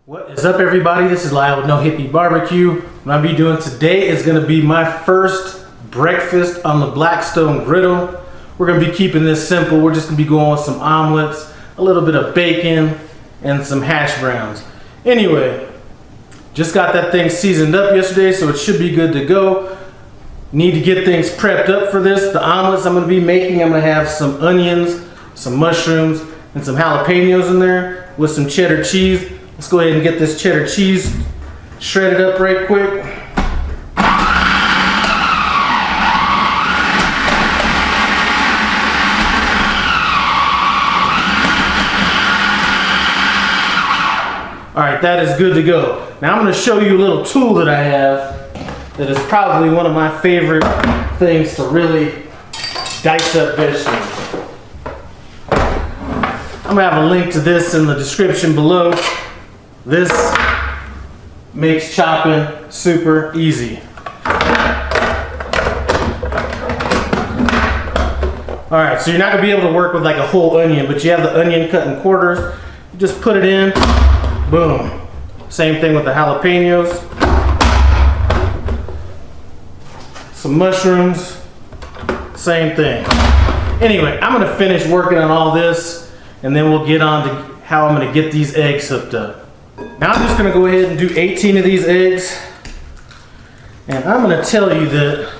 What is up, everybody? This is Lyle with No Hippie Barbecue. What I'll be doing today is going to be my first breakfast on the Blackstone Griddle. We're going to be keeping this simple. We're just going to be going with some omelets, a little bit of bacon, and some hash browns. Anyway, just got that thing seasoned up yesterday, so it should be good to go. Need to get things prepped up for this. The omelets I'm going to be making, I'm going to have some onions, some mushrooms, and some jalapenos in there with some cheddar cheese. Let's go ahead and get this cheddar cheese shredded up right quick. Alright, that is good to go. Now I'm going to show you a little tool that I have that is probably one of my favorite things to really dice up vegetables. I'm going to have a link to this in the description below. This makes chopping super easy. Alright, so you're not going to be able to work with like a whole onion, but you have the onion cut in quarters. You just put it in, boom. Same thing with the jalapenos. Some mushrooms, same thing. Anyway, I'm going to finish working on all this, and then we'll get on to how I'm going to get these eggs hooked up. Now I'm just going to go ahead and do 18 of these eggs. And I'm going to tell you that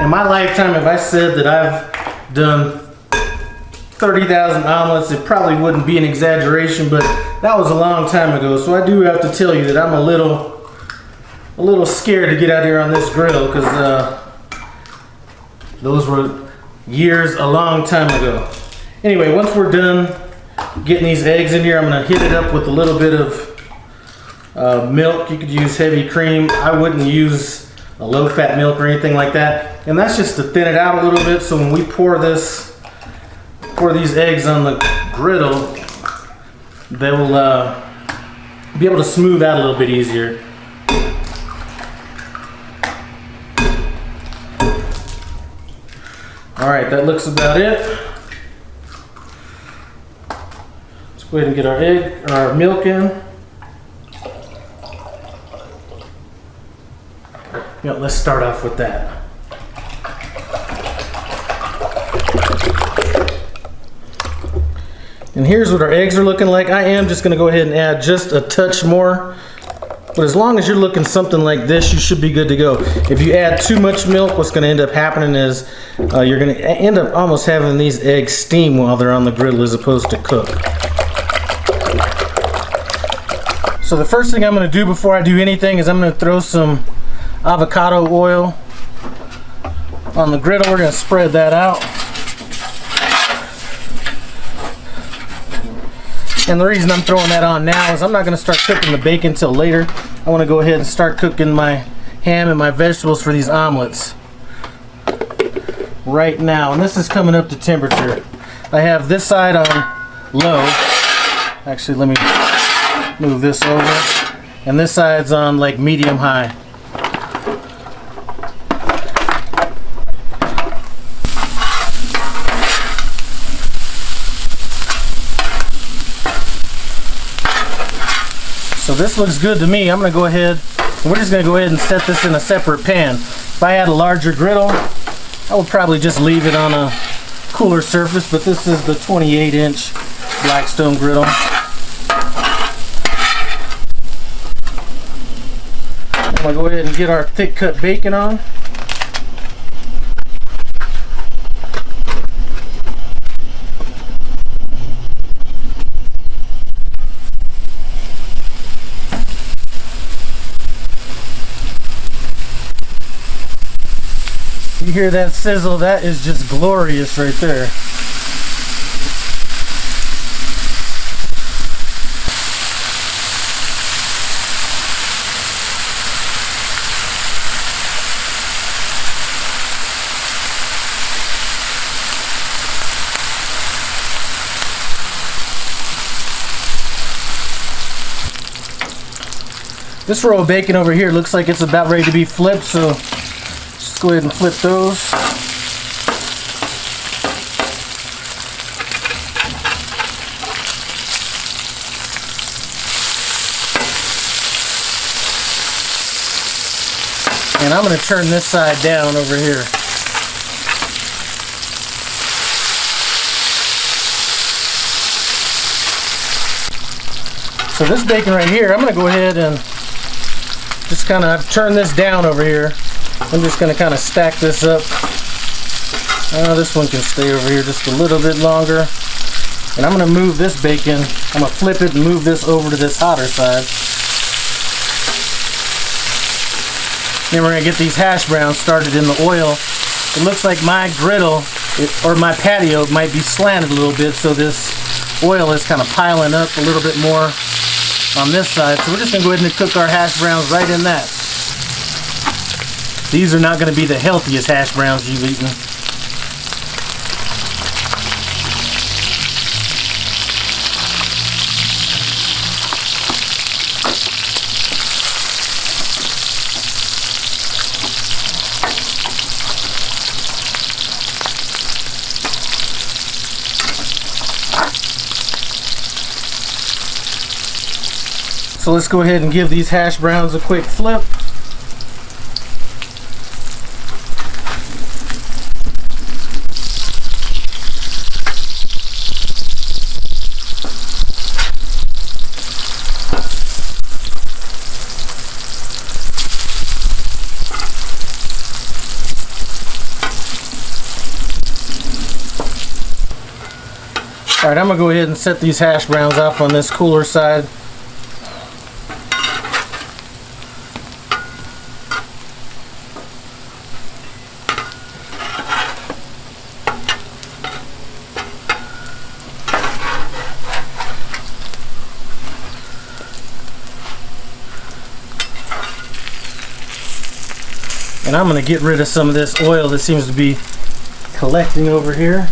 in my lifetime, if I said that I've done 30,000 omelets, it probably wouldn't be an exaggeration, but that was a long time ago. So I do have to tell you that I'm a little scared to get out here on this griddle, because those were years, a long time ago. Anyway, once we're done getting these eggs in here, I'm going to hit it up with a little bit of milk. You could use heavy cream. I wouldn't use a low-fat milk or anything like that. And that's just to thin it out a little bit, so when we pour these eggs on the griddle, they will be able to smooth out a little bit easier. Alright, that looks about it. Let's go ahead and get our milk in. Let's start off with that. And here's what our eggs are looking like. I am just going to go ahead and add just a touch more. But as long as you're looking something like this, you should be good to go. If you add too much milk, what's going to end up happening is you're going to end up almost having these eggs steam while they're on the griddle as opposed to cook. So the first thing I'm going to do before I do anything is I'm going to throw some avocado oil on the griddle. We're going to spread that out. And the reason I'm throwing that on now is I'm not going to start cooking the bacon till later. I want to go ahead and start cooking my ham and my vegetables for these omelets right now. And this is coming up to temperature. I have this side on low. Actually, let me move this over. And this side's on like medium high. So this looks good to me. I'm going to go ahead, and we're just going to go ahead and set this in a separate pan. If I had a larger griddle, I would probably just leave it on a cooler surface, but this is the 28-inch Blackstone Griddle. I'm going to go ahead and get our thick cut bacon on. You hear that sizzle? That is just glorious right there. This row of bacon over here looks like it's about ready to be flipped, so go ahead and flip those. And I'm going to turn this side down over here. So this bacon right here, I'm going to go ahead and just kind of turn this down over here. I'm just going to kind of stack this up. This one can stay over here just a little bit longer. And I'm going to move this bacon, I'm going to flip it and move this over to this hotter side. Then we're going to get these hash browns started in the oil. It looks like my griddle, or my patio, might be slanted a little bit, so this oil is kind of piling up a little bit more on this side. So we're just going to go ahead and cook our hash browns right in that. These are not going to be the healthiest hash browns you've eaten. So let's go ahead and give these hash browns a quick flip. Alright, I'm going to go ahead and set these hash browns up on this cooler side. And I'm going to get rid of some of this oil that seems to be collecting over here.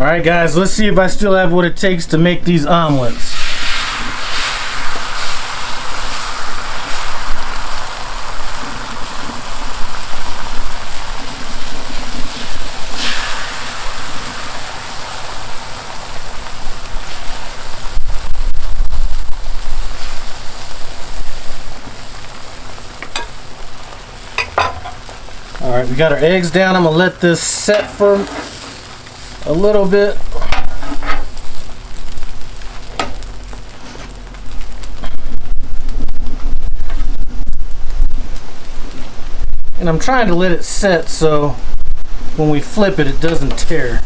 Alright guys, let's see if I still have what it takes to make these omelets. Alright, we got our eggs down. I'm going to let this set for a little bit. And I'm trying to let it set so when we flip it, it doesn't tear.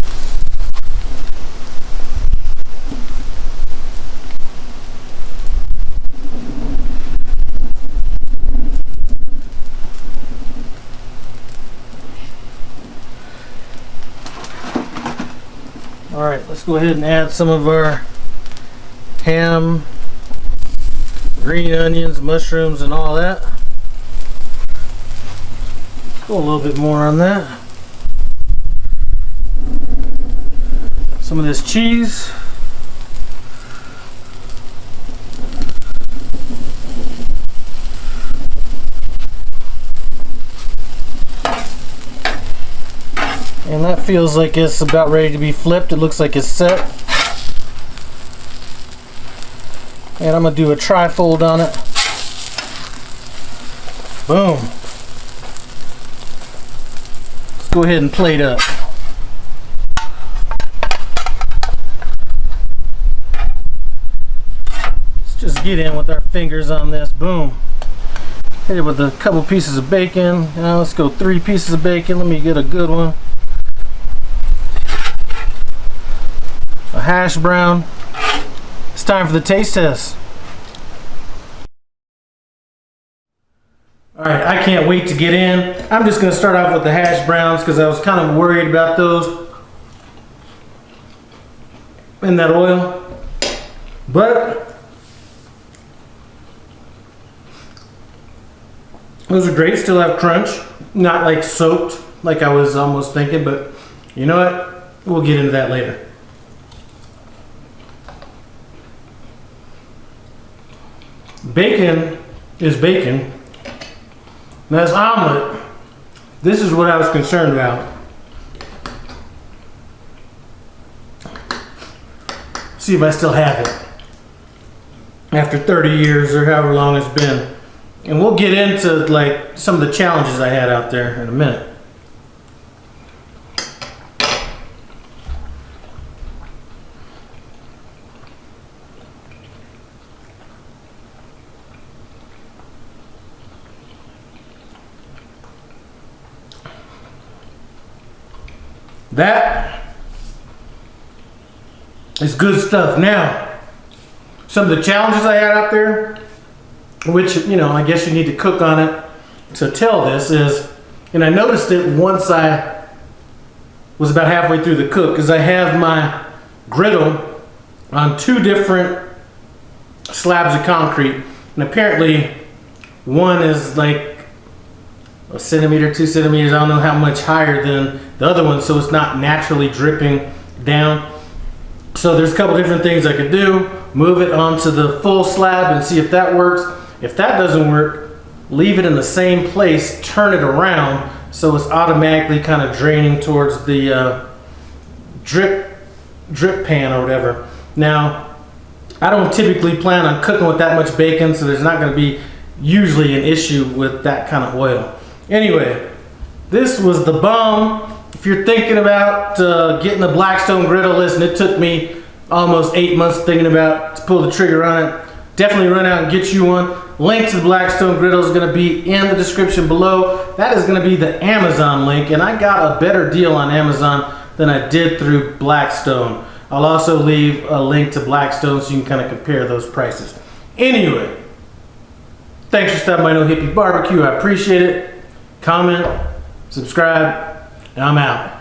Alright, let's go ahead and add some of our ham, green onions, mushrooms, and all that. Go a little bit more on that. Some of this cheese. And that feels like it's about ready to be flipped. It looks like it's set. And I'm going to do a tri-fold on it. Boom. Let's go ahead and plate up. Let's just get in with our fingers on this. Boom. Hit it with a couple pieces of bacon. Now let's go 3 pieces of bacon. Let me get a good one. A hash brown. It's time for the taste test. Alright, I can't wait to get in. I'm just going to start off with the hash browns because I was kind of worried about those in that oil. But those are great, still have crunch. Not like soaked like I was almost thinking, but you know what? We'll get into that later. Bacon is bacon, Now this omelet, this is what I was concerned about. See if I still have it after 30 years or however long it's been. And we'll get into like some of the challenges I had out there in a minute. That is good stuff. Now, some of the challenges I had out there, which, you know, I guess you need to cook on it to tell this is, and I noticed it once I was about halfway through the cook, because I have my griddle on 2 different slabs of concrete, and apparently one is like a centimeter, 2 centimeters, I don't know how much higher than the other one, so it's not naturally dripping down. So there's a couple different things I could do. Move it onto the full slab and see if that works. If that doesn't work, leave it in the same place, turn it around so it's automatically kind of draining towards the drip pan or whatever. Now, I don't typically plan on cooking with that much bacon, so there's not going to be usually an issue with that kind of oil. Anyway, this was the bomb. If you're thinking about getting the Blackstone Griddle, listen, it took me almost 8 months thinking about to pull the trigger on it. Definitely run out and get you one. Link to the Blackstone Griddle is going to be in the description below. That is going to be the Amazon link, and I got a better deal on Amazon than I did through Blackstone. I'll also leave a link to Blackstone so you can kind of compare those prices. Anyway, thanks for stopping by No Hippie Barbecue. I appreciate it. Comment, subscribe, and I'm out.